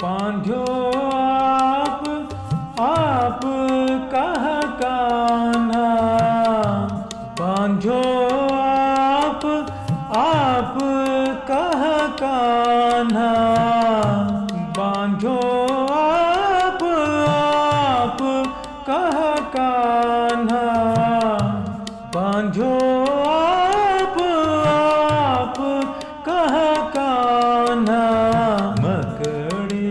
बांधो आप कह कान्हा, बांधो आप कह कान्हा, बांधो आप कह कान्हा, बांधो आप कह कान्हा। मकड़ी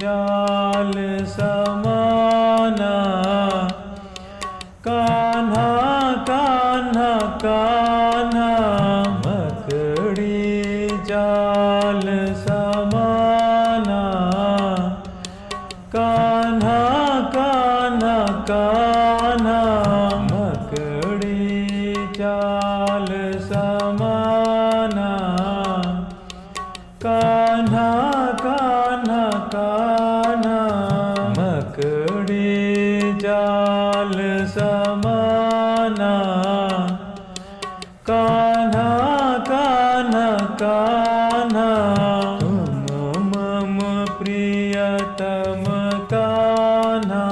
जाल समाना, कान्हा कान्हा कान्हा, मकड़ी जाल समाना, कान्हा कान्हा कान्हा, मकड़ी जाल समाना, कान्हा कान्हा कान्हा, मकड़ी जाल समाना, कान्हा कान्हा कान्हा। तुम मम प्रियतम कान्हा,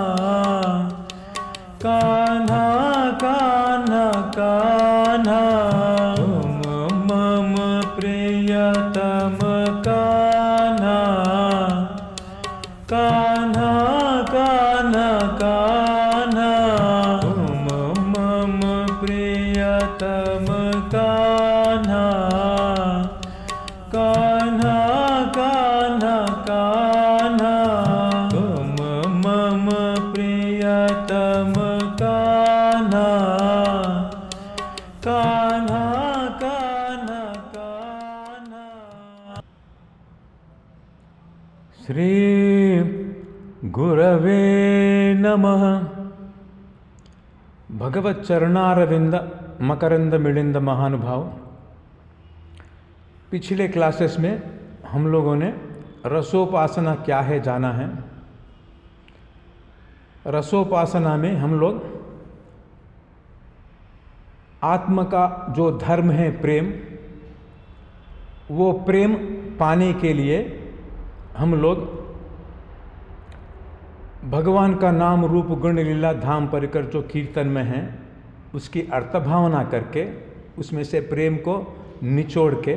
कान्हा कान्हा कान्हा, तुम मम प्रियतम कान्हा, कान्हा कान्हा कान्हा, तुम मम प्रियतम कान्हा, कान्हा कान्हा कान्हा, तुम मम प्रियतम कान्हा, कान्हा कान्हा कान्हा। श्री गुरवे नमः। भगवत चरणारविंद मकरंद मिलिंद महानुभाव। पिछले क्लासेस में हम लोगों ने रसोपासना क्या है जाना है। रसोपासना में हम लोग आत्मा का जो धर्म है प्रेम, वो प्रेम पाने के लिए हम लोग भगवान का नाम रूप गुण लीला धाम परिकर जो कीर्तन में है उसकी अर्थ भावना करके उसमें से प्रेम को निचोड़ के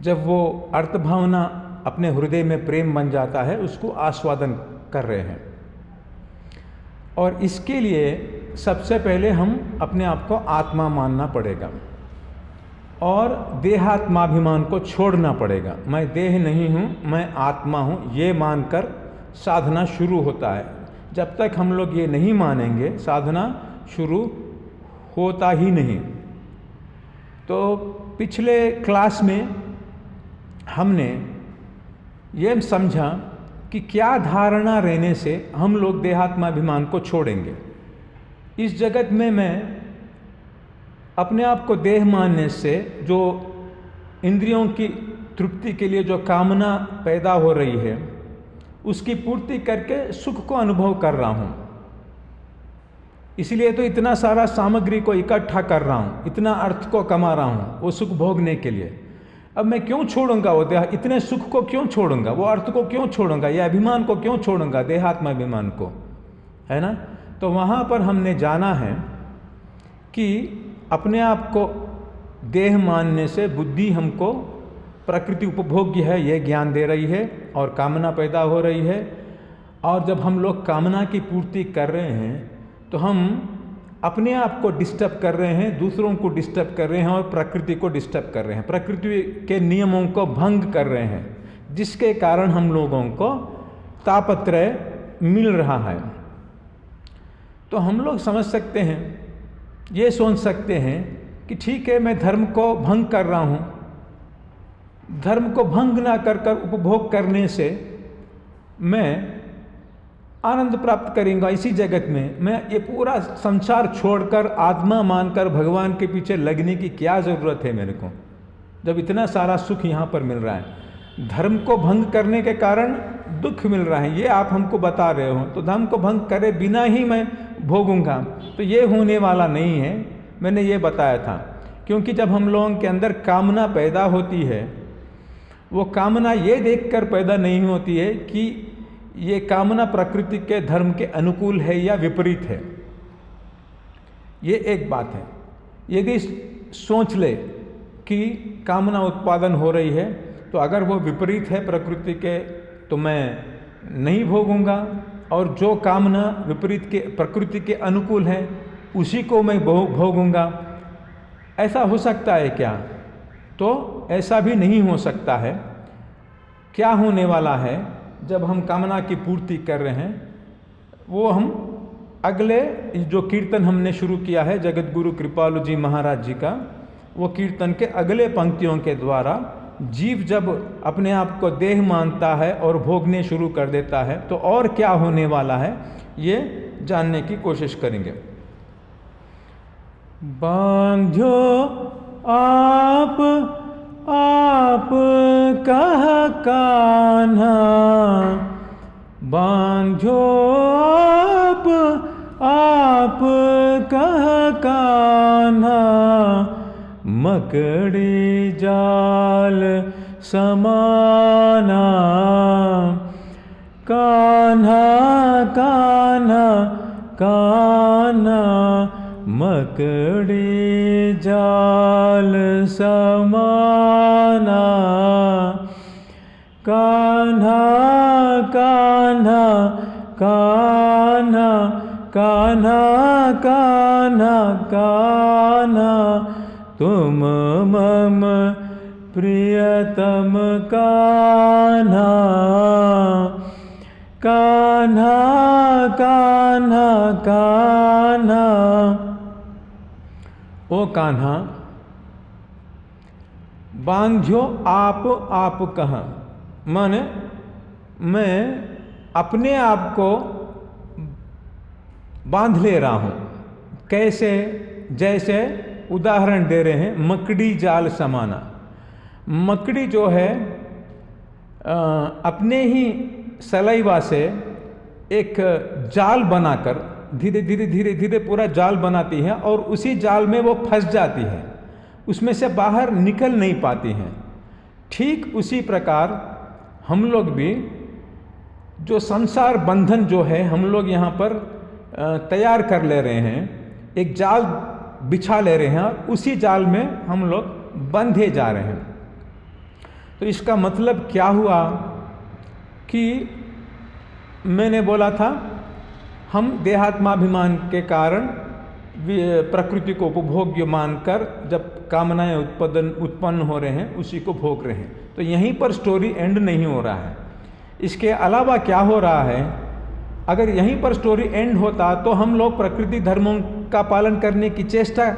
जब वो अर्थ भावना अपने हृदय में प्रेम बन जाता है उसको आस्वादन कर रहे हैं। और इसके लिए सबसे पहले हम अपने आप को आत्मा मानना पड़ेगा और देहात्माभिमान को छोड़ना पड़ेगा। मैं देह नहीं हूँ, मैं आत्मा हूँ, ये मानकर साधना शुरू होता है। जब तक हम लोग ये नहीं मानेंगे साधना शुरू होता ही नहीं। तो पिछले क्लास में हमने ये समझा कि क्या धारणा रहने से हम लोग देहात्माभिमान को छोड़ेंगे। इस जगत में मैं अपने आप को देह मानने से जो इंद्रियों की तृप्ति के लिए जो कामना पैदा हो रही है उसकी पूर्ति करके सुख को अनुभव कर रहा हूँ। इसलिए तो इतना सारा सामग्री को इकट्ठा कर रहा हूँ, इतना अर्थ को कमा रहा हूँ वो सुख भोगने के लिए। अब मैं क्यों छोड़ूंगा वो देह, इतने सुख को क्यों छोड़ूंगा, वो अर्थ को क्यों छोड़ूंगा, ये अभिमान को क्यों छोड़ूंगा, देहात्माभिमान को, है ना। तो वहाँ पर हमने जाना है कि अपने आप को देह मानने से बुद्धि हमको प्रकृति उपभोग्य है ये ज्ञान दे रही है और कामना पैदा हो रही है। और जब हम लोग कामना की पूर्ति कर रहे हैं तो हम अपने आप को डिस्टर्ब कर रहे हैं, दूसरों को डिस्टर्ब कर रहे हैं और प्रकृति को डिस्टर्ब कर रहे हैं, प्रकृति के नियमों को भंग कर रहे हैं, जिसके कारण हम लोगों को तापत्रय मिल रहा है। तो हम लोग समझ सकते हैं, ये सोच सकते हैं कि ठीक है मैं धर्म को भंग कर रहा हूँ, धर्म को भंग ना कर कर उपभोग करने से मैं आनंद प्राप्त करूंगा इसी जगत में। मैं ये पूरा संसार छोड़कर आत्मा मानकर भगवान के पीछे लगने की क्या ज़रूरत है मेरे को, जब इतना सारा सुख यहाँ पर मिल रहा है। धर्म को भंग करने के कारण दुख मिल रहा है, ये आप हमको बता रहे हो। तो धर्म को भंग करे बिना ही मैं भोगूंगा, तो ये होने वाला नहीं है। मैंने ये बताया था, क्योंकि जब हम लोगों के अंदर कामना पैदा होती है वो कामना ये देखकर पैदा नहीं होती है कि ये कामना प्रकृति के धर्म के अनुकूल है या विपरीत है। ये एक बात है। यदि सोच ले कि कामना उत्पादन हो रही है तो अगर वो विपरीत है प्रकृति के तो मैं नहीं भोगूंगा, और जो कामना विपरीत के प्रकृति के अनुकूल है उसी को मैं भोगूंगा। ऐसा हो सकता है क्या? तो ऐसा भी नहीं हो सकता है। क्या होने वाला है, जब हम कामना की पूर्ति कर रहे हैं वो हम अगले जो कीर्तन हमने शुरू किया है जगत गुरु कृपालु जी महाराज जी का, वो कीर्तन के अगले पंक्तियों के द्वारा जीव जब अपने आप को देह मानता है और भोगने शुरू कर देता है तो और क्या होने वाला है ये जानने की कोशिश करेंगे। बांध्यो आप कह कान्हा, बांध्यो आप कह कान्हा, मकड़ी जाल समाना। कान्हा कान्हा कान्हा, मकड़ी जाल समाना। कान्हा कान्हा कान्हा कान्हा कान्हा कान्हा, तुम मम प्रियतम कान्हा। कान्हा कान्हा कान्हा, ओ कान्हा बांध्यो आप कहाँ, माने मैं अपने आप को बांध ले रहा हूँ। कैसे? जैसे उदाहरण दे रहे हैं मकड़ी जाल समाना। मकड़ी जो है अपने ही सलाइवा से एक जाल बनाकर धीरे धीरे धीरे धीरे पूरा जाल बनाती है और उसी जाल में वो फंस जाती है, उसमें से बाहर निकल नहीं पाती हैं। ठीक उसी प्रकार हम लोग भी जो संसार बंधन जो है हम लोग यहाँ पर तैयार कर ले रहे हैं, एक जाल बिछा ले रहे हैं और उसी जाल में हम लोग बंधे जा रहे हैं। तो इसका मतलब क्या हुआ कि मैंने बोला था हम देहात्माभिमान के कारण प्रकृति को उपभोग्य मानकर जब कामनाएं उत्पन्न हो रहे हैं उसी को भोग रहे हैं। तो यहीं पर स्टोरी एंड नहीं हो रहा है। इसके अलावा क्या हो रहा है, अगर यहीं पर स्टोरी एंड होता तो हम लोग प्रकृति धर्मों का पालन करने की चेष्टा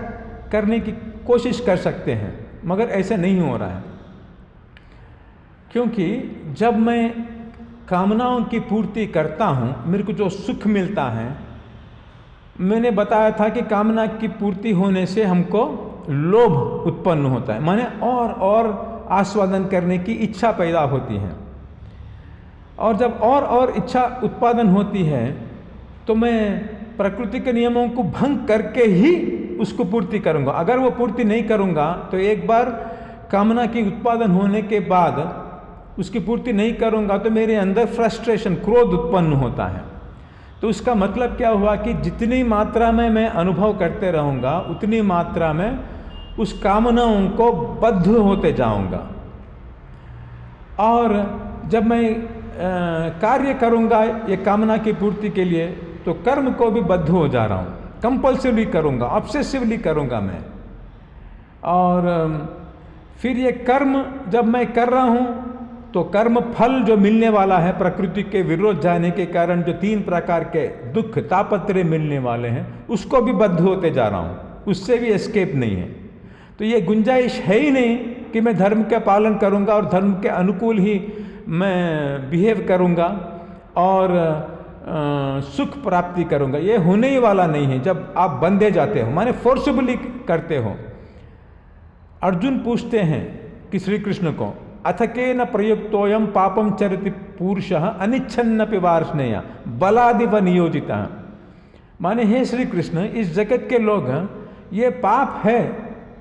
करने की कोशिश कर सकते हैं, मगर ऐसे नहीं हो रहा है। क्योंकि जब मैं कामनाओं की पूर्ति करता हूँ मेरे को जो सुख मिलता है, मैंने बताया था कि कामना की पूर्ति होने से हमको लोभ उत्पन्न होता है, माने और आस्वादन करने की इच्छा पैदा होती है। और जब और इच्छा उत्पादन होती है तो मैं प्रकृति के नियमों को भंग करके ही उसको पूर्ति करूँगा। अगर वो पूर्ति नहीं करूँगा तो एक बार कामना की उत्पादन होने के बाद उसकी पूर्ति नहीं करूँगा तो मेरे अंदर फ्रस्ट्रेशन, क्रोध उत्पन्न होता है। तो उसका मतलब क्या हुआ कि जितनी मात्रा में मैं अनुभव करते रहूँगा उतनी मात्रा में उस कामनाओं को बद्ध होते जाऊँगा। और जब मैं कार्य करूँगा ये कामना की पूर्ति के लिए तो कर्म को भी बद्ध हो जा रहा हूँ, कंपल्सिवली करूँगा, ऑब्सेसिवली करूँगा मैं। और फिर ये कर्म जब मैं कर रहा हूँ तो कर्म फल जो मिलने वाला है प्रकृति के विरोध जाने के कारण जो 3 प्रकार के दुख तापत्रय मिलने वाले हैं उसको भी बद्ध होते जा रहा हूँ, उससे भी एस्केप नहीं है। तो ये गुंजाइश है ही नहीं कि मैं धर्म का पालन करूँगा और धर्म के अनुकूल ही मैं बिहेव करूँगा और सुख प्राप्ति करूँगा, ये होने ही वाला नहीं है। जब आप बंधे जाते हो माने फोर्सबली करते हो। अर्जुन पूछते हैं कि श्री कृष्ण को, अथ केन प्रयुक्तोयम पापम चरति पुरुषः अनिच्छन्नपि वार्ष्णेय बलादिव नियोजितः। माने हे श्री कृष्ण, इस जगत के लोग ये पाप है,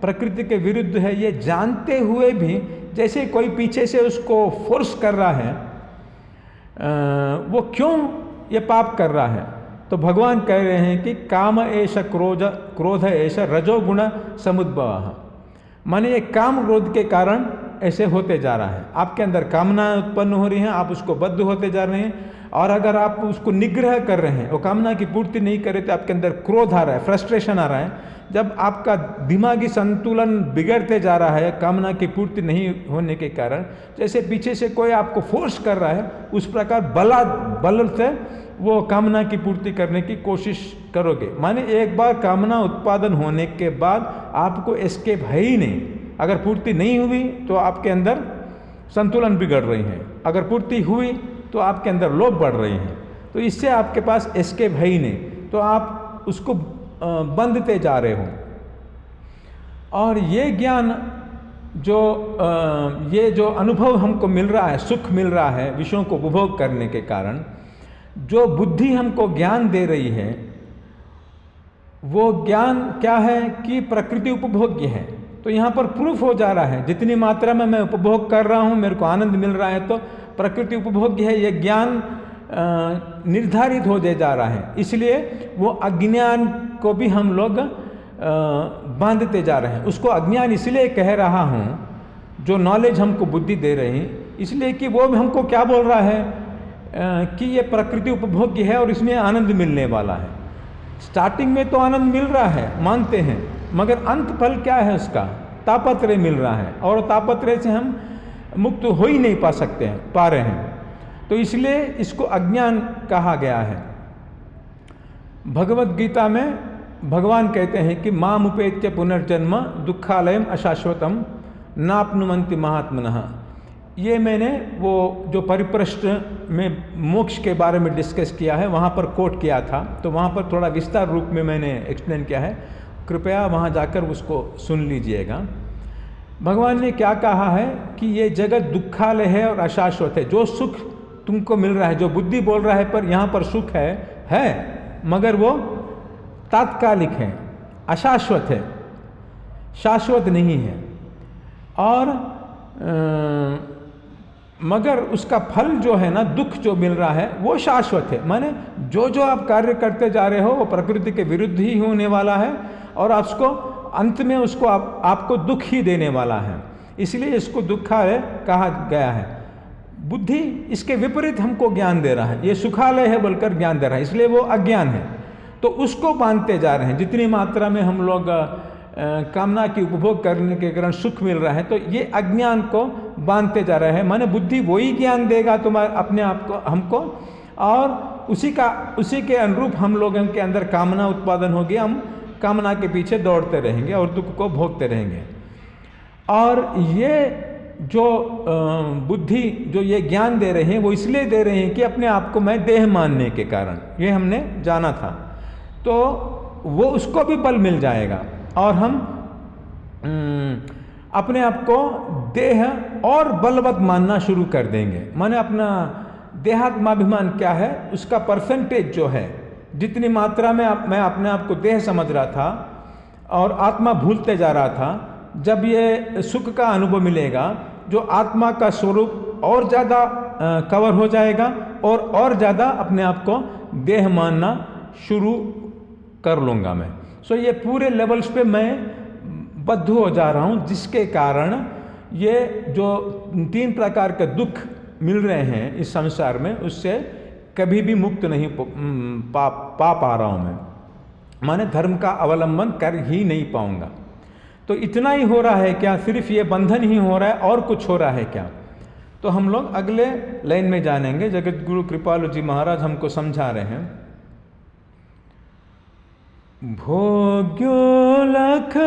प्रकृति के विरुद्ध है, ये जानते हुए भी जैसे कोई पीछे से उसको फोर्स कर रहा है, वो क्यों ये पाप कर रहा है? तो भगवान कह रहे हैं कि काम एष क्रोध एष रजोगुण समुद्भव, माने ये काम क्रोध के कारण ऐसे होते जा रहा है। आपके अंदर कामना उत्पन्न हो रही है, आप उसको बद्ध होते जा रहे हैं, और अगर आप उसको निग्रह कर रहे हैं, वो कामना की पूर्ति नहीं कर रहे, तो आपके अंदर क्रोध आ रहा है, फ्रस्ट्रेशन आ रहा है। जब आपका दिमागी संतुलन बिगड़ते जा रहा है कामना की पूर्ति नहीं होने के कारण, जैसे पीछे से कोई आपको फोर्स कर रहा है, उस प्रकार बल से वो कामना की पूर्ति करने की कोशिश करोगे। माने एक बार कामना उत्पादन होने के बाद आपको एस्केप है ही नहीं। अगर पूर्ति नहीं हुई तो आपके अंदर संतुलन बिगड़ रही है, अगर पूर्ति हुई तो आपके अंदर लोभ बढ़ रही है, तो इससे आपके पास एस्केप है ही नहीं, तो आप उसको बंधते जा रहे हो। और ये ज्ञान ये जो अनुभव हमको मिल रहा है, सुख मिल रहा है विषयों को उपभोग करने के कारण, जो बुद्धि हमको ज्ञान दे रही है, वो ज्ञान क्या है कि प्रकृति उपभोग्य है। तो यहाँ पर प्रूफ हो जा रहा है, जितनी मात्रा में मैं उपभोग कर रहा हूँ, मेरे को आनंद मिल रहा है, तो प्रकृति उपभोग्य है, ये ज्ञान निर्धारित हो जा रहा है। इसलिए वो अज्ञान को भी हम लोग बांधते जा रहे हैं। उसको अज्ञान इसलिए कह रहा हूँ, जो नॉलेज हमको बुद्धि दे रही, इसलिए कि वो हमको क्या बोल रहा है कि ये प्रकृति उपभोग्य है और इसमें आनंद मिलने वाला है। स्टार्टिंग में तो आनंद मिल रहा है, मानते हैं, मगर अंत फल क्या है उसका? तापत्रय मिल रहा है, और तापत्रय से हम मुक्त हो ही नहीं पा रहे हैं। तो इसलिए इसको अज्ञान कहा गया है। भगवत गीता में भगवान कहते हैं कि माम उपेत्य पुनर्जन्म दुखालयम अशाश्वतम नाप्नुवन्ति महात्मनः। ये मैंने वो जो परिप्रश्न में मोक्ष के बारे में डिस्कस किया है, वहाँ पर कोट किया था, तो वहाँ पर थोड़ा विस्तार रूप में मैंने एक्सप्लेन किया है, कृपया वहाँ जाकर उसको सुन लीजिएगा। भगवान ने क्या कहा है कि ये जगत दुखालय है और अशाश्वत है। जो सुख तुमको मिल रहा है, जो बुद्धि बोल रहा है पर यहाँ पर सुख है, मगर वो तात्कालिक है, अशाश्वत है, शाश्वत नहीं है। और मगर उसका फल जो है ना, दुख जो मिल रहा है, वो शाश्वत है। माने जो जो आप कार्य करते जा रहे हो वो प्रकृति के विरुद्ध ही होने वाला है, और आपको अंत में उसको आपको दुख ही देने वाला है। इसलिए इसको दुखालय कहा गया है। बुद्धि इसके विपरीत हमको ज्ञान दे रहा है, ये सुखालय है बोलकर ज्ञान दे रहा है, इसलिए वो अज्ञान है। तो उसको बांधते जा रहे हैं। जितनी मात्रा में हम लोग कामना की उपभोग करने के कारण सुख मिल रहा है, तो ये अज्ञान को बांधते जा रहे हैं। माने बुद्धि वही ज्ञान देगा तुम्हारे अपने आप को, हमको, और उसी के अनुरूप हम लोगों के अंदर कामना उत्पादन होगी, हम कामना के पीछे दौड़ते रहेंगे और दुख को भोगते रहेंगे। और ये जो बुद्धि जो ये ज्ञान दे रहे हैं, वो इसलिए दे रहे हैं कि अपने आप को मैं देह मानने के कारण, ये हमने जाना था, तो वो उसको भी बल मिल जाएगा, और हम अपने आप को देह और बलवत मानना शुरू कर देंगे। माने अपना देहात्माभिमान क्या है, उसका परसेंटेज जो है, जितनी मात्रा में मैं अपने आप को देह समझ रहा था और आत्मा भूलते जा रहा था, जब ये सुख का अनुभव मिलेगा, जो आत्मा का स्वरूप और ज़्यादा कवर हो जाएगा, और ज़्यादा अपने आप को देह मानना शुरू कर लूँगा मैं। सो ये पूरे लेवल्स पे मैं बद्ध हो जा रहा हूँ, जिसके कारण ये जो 3 प्रकार के दुख मिल रहे हैं इस संसार में, उससे कभी भी मुक्त नहीं पा रहा हूँ मैं। माने धर्म का अवलंबन कर ही नहीं पाऊँगा। तो इतना ही हो रहा है क्या? सिर्फ ये बंधन ही हो रहा है और कुछ हो रहा है क्या? तो हम लोग अगले लाइन में जानेंगे। जगत गुरु कृपालु जी महाराज हमको समझा रहे हैं। भोग्यो लख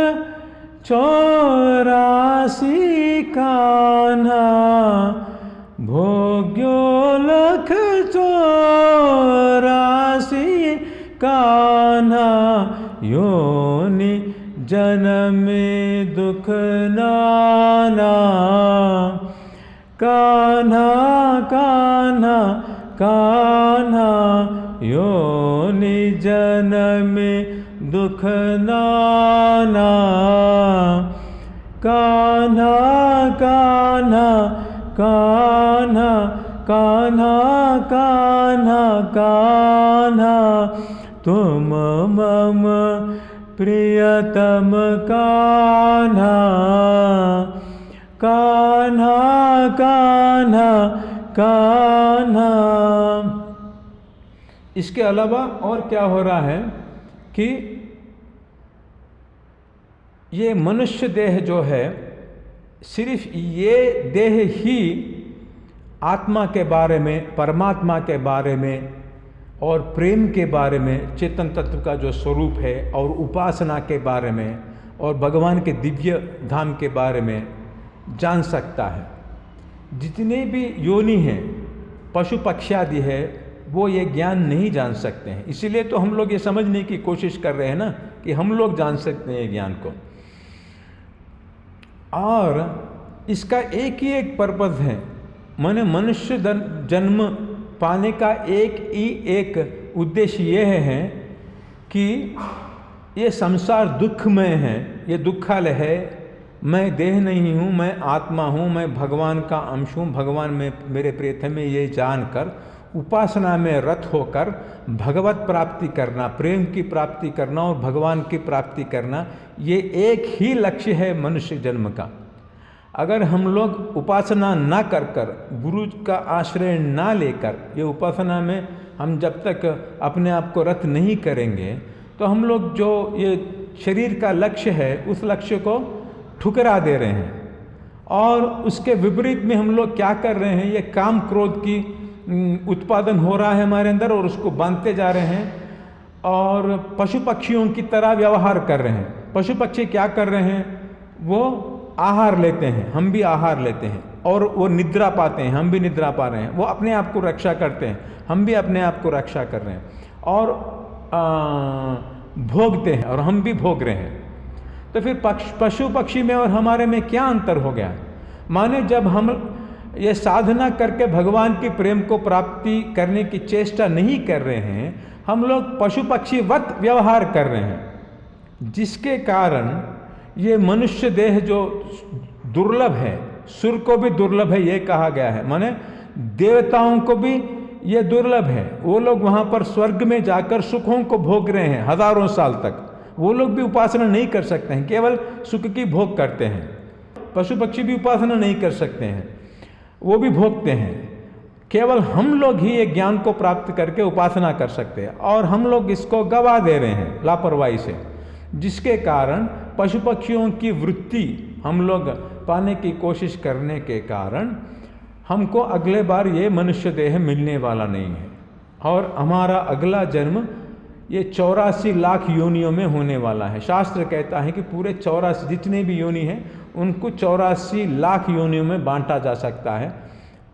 84 कान्हा, भोग्यो लख 84 कान्हा, योनि जनमे दुख नाना। कान्हा कान्हा कान्हा, योनि जनमे दुख नाना। कान्हा कान्हा कान्हा कान्हा कान्हा कान्हा तुम मम प्रियतम कान्हा कान्हा कान्हा कान्हा। इसके अलावा और क्या हो रहा है कि ये मनुष्य देह जो है, सिर्फ ये देह ही आत्मा के बारे में, परमात्मा के बारे में और प्रेम के बारे में, चेतन तत्व का जो स्वरूप है और उपासना के बारे में और भगवान के दिव्य धाम के बारे में जान सकता है। जितने भी योनि हैं, पशु पक्षी आदि है, वो ये ज्ञान नहीं जान सकते हैं। इसीलिए तो हम लोग ये समझने की कोशिश कर रहे हैं ना कि हम लोग जान सकते हैं ज्ञान को। और इसका एक ही एक पर्पज़ है, माने मनुष्य जन्म पाने का एक उद्देश्य यह है कि ये संसार दुखमय है, ये दुखालय है। मैं देह नहीं हूँ, मैं आत्मा हूँ, मैं भगवान का अंश हूँ, भगवान में मेरे प्रियतम में ये जानकर उपासना में रत होकर भगवत प्राप्ति करना, प्रेम की प्राप्ति करना और भगवान की प्राप्ति करना, ये एक ही लक्ष्य है मनुष्य जन्म का। अगर हम लोग उपासना ना कर कर, गुरु का आश्रय ना लेकर, ये उपासना में हम जब तक अपने आप को रत नहीं करेंगे तो हम लोग जो ये शरीर का लक्ष्य है उस लक्ष्य को ठुकरा दे रहे हैं। और उसके विपरीत में हम लोग क्या कर रहे हैं, ये काम क्रोध की उत्पादन हो रहा है हमारे अंदर और उसको बांधते जा रहे हैं और पशु पक्षियों की तरह व्यवहार कर रहे हैं। पशु पक्षी क्या कर रहे हैं, वो आहार लेते हैं, हम भी आहार लेते हैं, और वो निद्रा पाते हैं, हम भी निद्रा पा रहे हैं। वो अपने आप को रक्षा करते हैं, हम भी अपने आप को रक्षा कर रहे हैं, और भोगते हैं और हम भी भोग रहे हैं। तो फिर पशु पक्षी में और हमारे में क्या अंतर हो गया? माने जब हम ये साधना करके भगवान की प्रेम को प्राप्ति करने की चेष्टा नहीं कर रहे हैं, हम लोग पशु पक्षी वत व्यवहार कर रहे हैं, जिसके कारण ये मनुष्य देह जो दुर्लभ है, सुर को भी दुर्लभ है ये कहा गया है, माने देवताओं को भी ये दुर्लभ है। वो लोग वहाँ पर स्वर्ग में जाकर सुखों को भोग रहे हैं हजारों साल तक, वो लोग भी उपासना नहीं कर सकते हैं, केवल सुख की भोग करते हैं। पशु पक्षी भी उपासना नहीं कर सकते हैं, वो भी भोगते हैं। केवल हम लोग ही ये ज्ञान को प्राप्त करके उपासना कर सकते हैं, और हम लोग इसको गवा दे रहे हैं लापरवाही से, जिसके कारण पशु पक्षियों की वृत्ति हम लोग पाने की कोशिश करने के कारण हमको अगले बार ये मनुष्य देह मिलने वाला नहीं है, और हमारा अगला जन्म ये 84 लाख योनियों में होने वाला है। शास्त्र कहता है कि पूरे 84 जितने भी योनि हैं उनको 84 लाख योनियों में बांटा जा सकता है,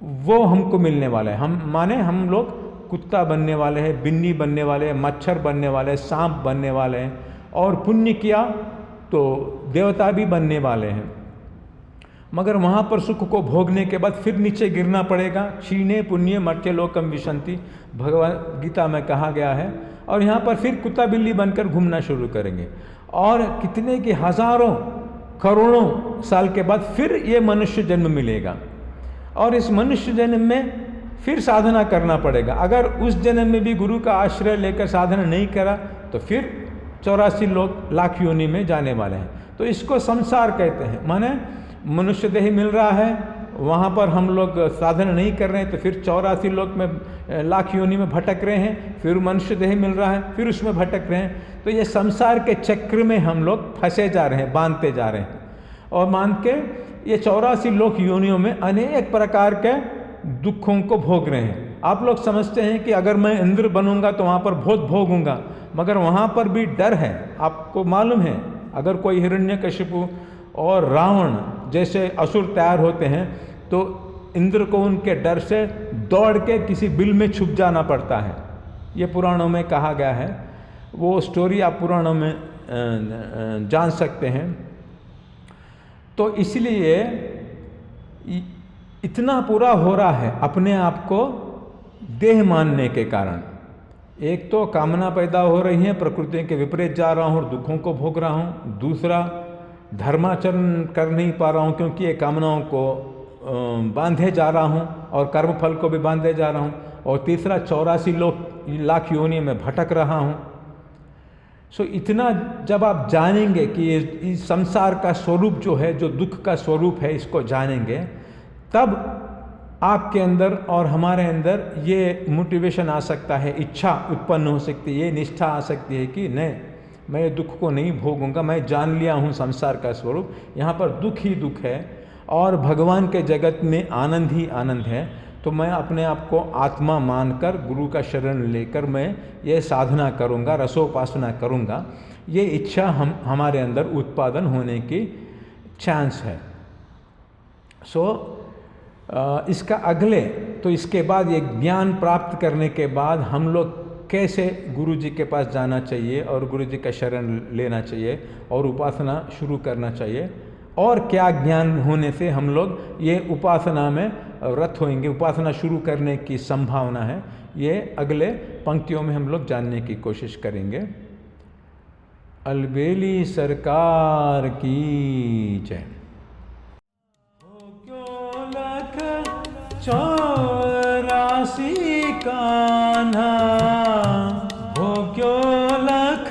वो हमको मिलने वाला है। हम माने हम लोग कुत्ता बनने वाले हैं, बिन्नी बनने वाले हैं, मच्छर बनने वाले हैं, सांप बनने वाले हैं, और पुण्य किया तो देवता भी बनने वाले हैं। मगर वहाँ पर सुख को भोगने के बाद फिर नीचे गिरना पड़ेगा। क्षीणे पुण्य मर्त्य लोकम विशंति, भगवद गीता में कहा गया है। और यहाँ पर फिर कुत्ता बिल्ली बनकर घूमना शुरू करेंगे, और कितने के हजारों करोड़ों साल के बाद फिर ये मनुष्य जन्म मिलेगा, और इस मनुष्य जन्म में फिर साधना करना पड़ेगा। अगर उस जन्म में भी गुरु का आश्रय लेकर साधना नहीं करा तो फिर 84 लाख योनि में जाने वाले हैं। तो इसको संसार कहते हैं, माने मनुष्य देह मिल रहा है, वहाँ पर हम लोग साधना नहीं कर रहे हैं, तो फिर 84 लाख योनि में भटक रहे हैं, फिर मनुष्य देह मिल रहा है, फिर उसमें भटक रहे हैं। तो ये संसार के चक्र में हम लोग फंसे जा रहे हैं, बांधते जा रहे हैं, और मान के ये 84 लाख योनियों में अनेक प्रकार के दुखों को भोग रहे हैं। आप लोग समझते हैं कि अगर मैं इंद्र बनूंगा तो वहाँ पर बहुत भोगूंगा, मगर वहाँ पर भी डर है। आपको मालूम है, अगर कोई हिरण्यकशिपु और रावण जैसे असुर तैयार होते हैं तो इंद्र को उनके डर से दौड़ के किसी बिल में छुप जाना पड़ता है। ये पुराणों में कहा गया है, वो स्टोरी आप पुराणों में जान सकते हैं। तो इसलिए इतना पूरा हो रहा है अपने आप को देह मानने के कारण। एक तो कामना पैदा हो रही है, प्रकृति के विपरीत जा रहा हूँ और दुखों को भोग रहा हूँ। दूसरा धर्माचरण कर नहीं पा रहा हूँ क्योंकि ये कामनाओं को बांधे जा रहा हूँ और कर्मफल को भी बांधे जा रहा हूँ। और तीसरा 84 लाख योनि में भटक रहा हूँ। सो इतना जब आप जानेंगे कि ये इस संसार का स्वरूप जो है, जो दुख का स्वरूप है, इसको जानेंगे, तब आपके अंदर और हमारे अंदर ये मोटिवेशन आ सकता है, इच्छा उत्पन्न हो सकती है, ये निष्ठा आ सकती है कि नहीं, मैं दुख को नहीं भोगूंगा, मैं जान लिया हूँ संसार का स्वरूप, यहाँ पर दुख ही दुख है और भगवान के जगत में आनंद ही आनंद है। तो मैं अपने आप को आत्मा मानकर गुरु का शरण लेकर मैं ये साधना करूँगा, रसोपासना करूँगा। ये इच्छा हमारे अंदर उत्पादन होने की चांस है। इसका अगले तो इसके बाद ये ज्ञान प्राप्त करने के बाद हम लोग कैसे गुरु जी के पास जाना चाहिए और गुरु जी का शरण लेना चाहिए और उपासना शुरू करना चाहिए, और क्या ज्ञान होने से हम लोग ये उपासना में रत होंगे, उपासना शुरू करने की संभावना है, ये अगले पंक्तियों में हम लोग जानने की कोशिश करेंगे। अलबेली सरकार की जय। 84 कान्हा हो क्यों लख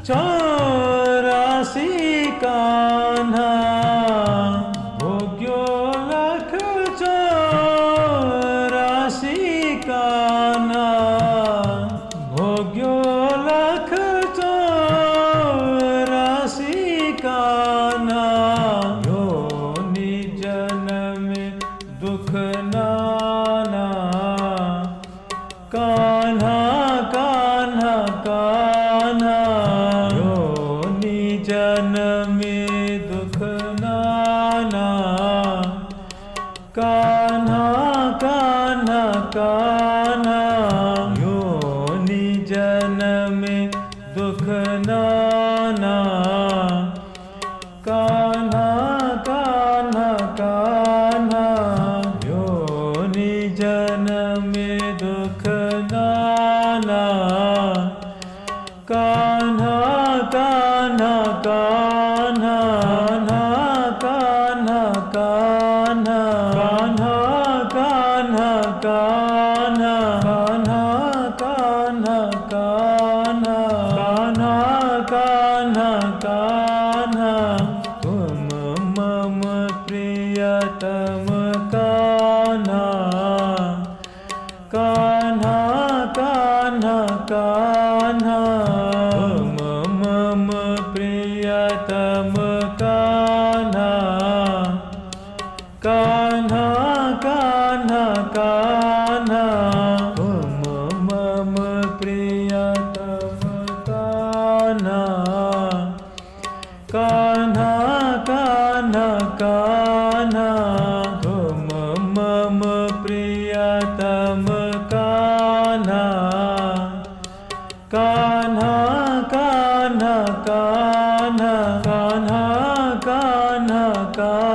84 कान्हा हो क्यों लख 84 कान्हा हो क्यों लख 84 कान्हा योनि जन्म दुख नाना कान्हा कान्हा कान्हा योनि जन्म दुख नाना कान्हा कान्हा कान्हा योनि जन्म दुख नाना कान्हा कान्हा कान्हा योनि जन्म दुख नाना कान्हा कान्हा कान्हा कान्हा कान्हा कान्हा कान्हा कान्हा कान्हा कान्हा कान्हा कान्हा कान्हा तुम मम प्रियतम कान्हा कान्हा कान्हा कान्हा तुम मम प्रियतम कान्हा कान्हा कान्हा कान्हा तुम मम प्रियतम कान्हा कान्हा कान्हा कान्हा तुम मम प्रियतम कान्हा कान्हा कान्हा कान्हा कान्हा कान्हा कान्हा